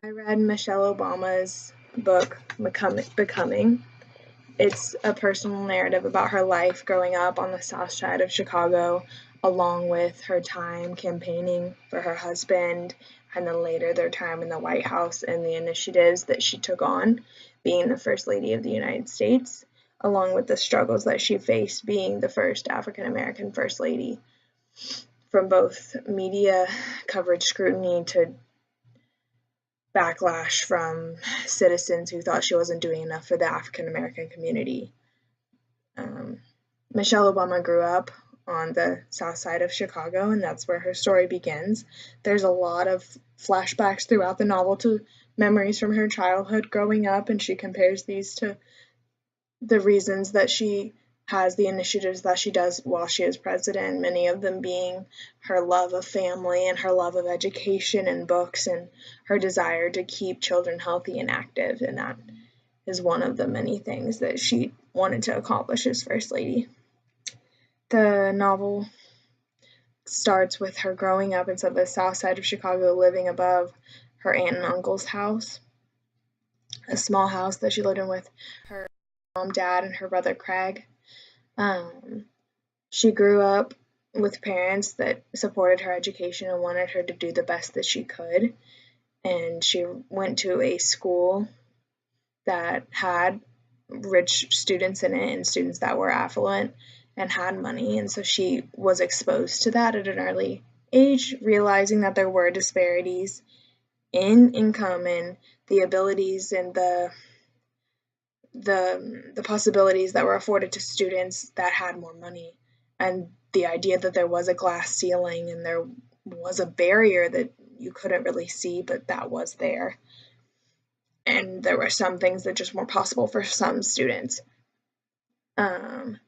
I read Michelle Obama's book, Becoming. It's a personal narrative about her life growing up on the south side of Chicago, along with her time campaigning for her husband, and then later their time in the White House and the initiatives that she took on being the First Lady of the United States, along with the struggles that she faced being the first African American First Lady, from both media coverage scrutiny to backlash from citizens who thought she wasn't doing enough for the African American community. Michelle Obama grew up on the south side of Chicago, and that's where her story begins. There's a lot of flashbacks throughout the novel to memories from her childhood growing up, and she compares these to the reasons that she has the initiatives that she does while she is president, many of them being her love of family and her love of education and books and her desire to keep children healthy and active. And that is one of the many things that she wanted to accomplish as First Lady. The novel starts with her growing up in the south side of Chicago, living above her aunt and uncle's house, a small house that she lived in with her mom, dad, and her brother Craig. She grew up with parents that supported her education and wanted her to do the best that she could. And she went to a school that had rich students in it and students that were affluent and had money. And so she was exposed to that at an early age, realizing that there were disparities in income and the abilities and the possibilities that were afforded to students that had more money, and the idea that there was a glass ceiling and there was a barrier that you couldn't really see, but that was there. And there were some things that just weren't possible for some students.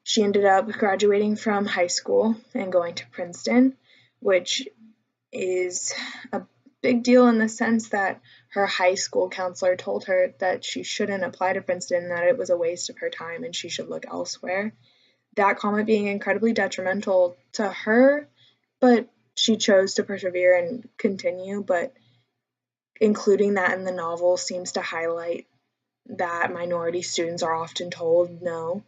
She ended up graduating from high school and going to Princeton, which is a big deal in the sense that her high school counselor told her that she shouldn't apply to Princeton, that it was a waste of her time and she should look elsewhere. That comment being incredibly detrimental to her, but she chose to persevere and continue. But including that in the novel seems to highlight that minority students are often told, no,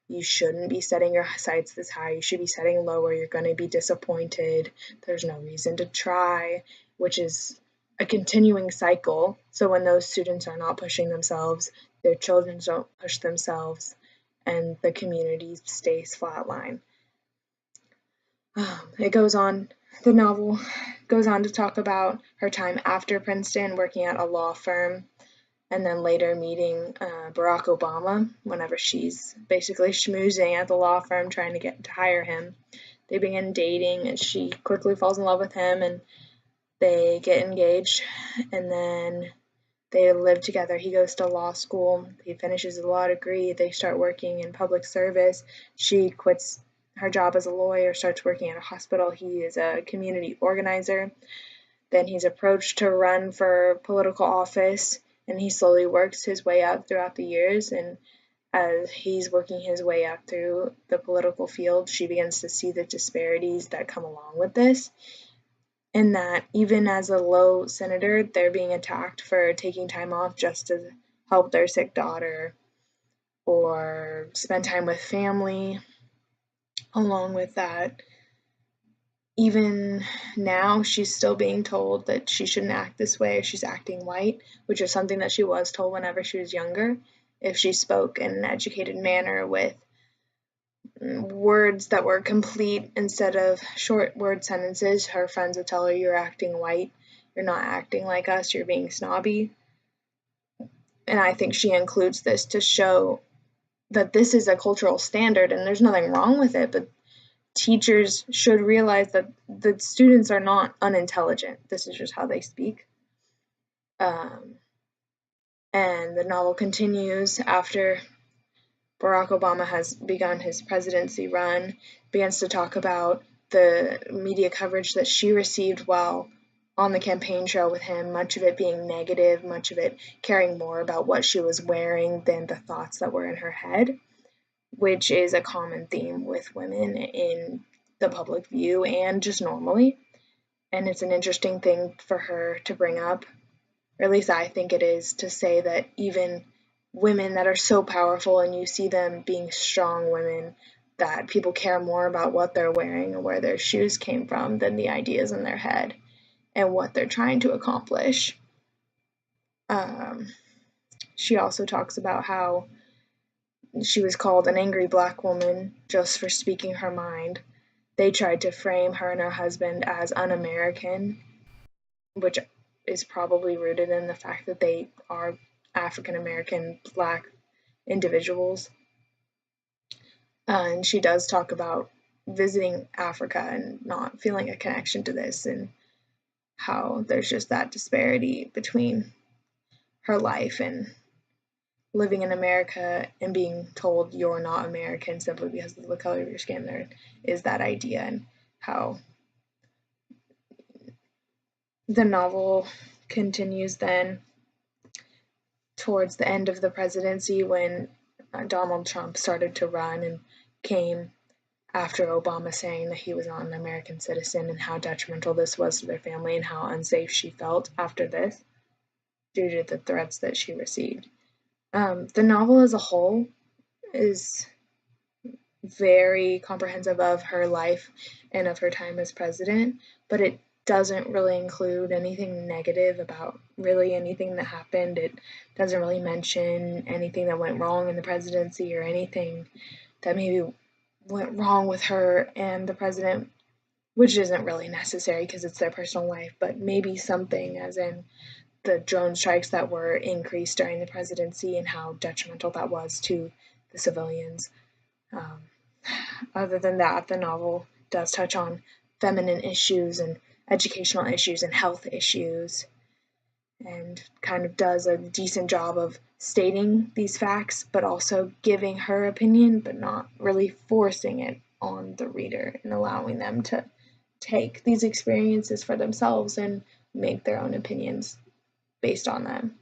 you shouldn't be setting your sights this high, you should be setting lower, you're going to be disappointed, there's no reason to try, which is a continuing cycle. So when those students are not pushing themselves, their children don't push themselves, and the community stays flatline. The novel goes on to talk about her time after Princeton, working at a law firm, and then later meeting Barack Obama whenever she's basically schmoozing at the law firm trying to get to hire him. They begin dating and she quickly falls in love with him and they get engaged, and then they live together. He goes to law school, he finishes a law degree, they start working in public service. She quits her job as a lawyer, starts working at a hospital. He is a community organizer. Then he's approached to run for political office, and he slowly works his way up throughout the years. And as he's working his way up through the political field, she begins to see the disparities that come along with this, and that even as a low senator, they're being attacked for taking time off just to help their sick daughter or spend time with family. Along with that, even now, she's still being told that she shouldn't act this way, or she's acting white, which is something that she was told whenever she was younger. If she spoke in an educated manner with words that were complete instead of short word sentences, her friends would tell her, you're acting white, you're not acting like us, you're being snobby. And I think she includes this to show that this is a cultural standard and there's nothing wrong with it, but teachers should realize that the students are not unintelligent. This is just how they speak. And the novel continues after Barack Obama has begun his presidency run, begins to talk about the media coverage that she received while on the campaign trail with him, much of it being negative, much of it caring more about what she was wearing than the thoughts that were in her head, which is a common theme with women in the public view and just normally. And it's an interesting thing for her to bring up, or at least I think it is, to say that even women that are so powerful and you see them being strong women, that people care more about what they're wearing or where their shoes came from than the ideas in their head and what they're trying to accomplish. She also talks about how she was called an angry black woman just for speaking her mind. They tried to frame her and her husband as un-American, which is probably rooted in the fact that they are African American black individuals. And she does talk about visiting Africa and not feeling a connection to this, and how there's just that disparity between her life and living in America and being told you're not American simply because of the color of your skin. There is that idea, and how the novel continues then towards the end of the presidency, when Donald Trump started to run and came after Obama saying that he was not an American citizen, and how detrimental this was to their family and how unsafe she felt after this due to the threats that she received. The novel as a whole is very comprehensive of her life and of her time as president, but it doesn't really include anything negative about really anything that happened. It doesn't really mention anything that went wrong in the presidency or anything that maybe went wrong with her and the president, which isn't really necessary because it's their personal life, but maybe something as in the drone strikes that were increased during the presidency and how detrimental that was to the civilians. Other than that, the novel does touch on feminine issues and educational issues and health issues, and kind of does a decent job of stating these facts, but also giving her opinion, but not really forcing it on the reader and allowing them to take these experiences for themselves and make their own opinions based on them.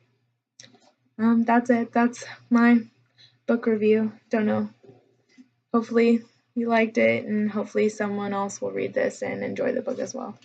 That's it. That's my book review. Don't know. Hopefully you liked it, and hopefully someone else will read this and enjoy the book as well.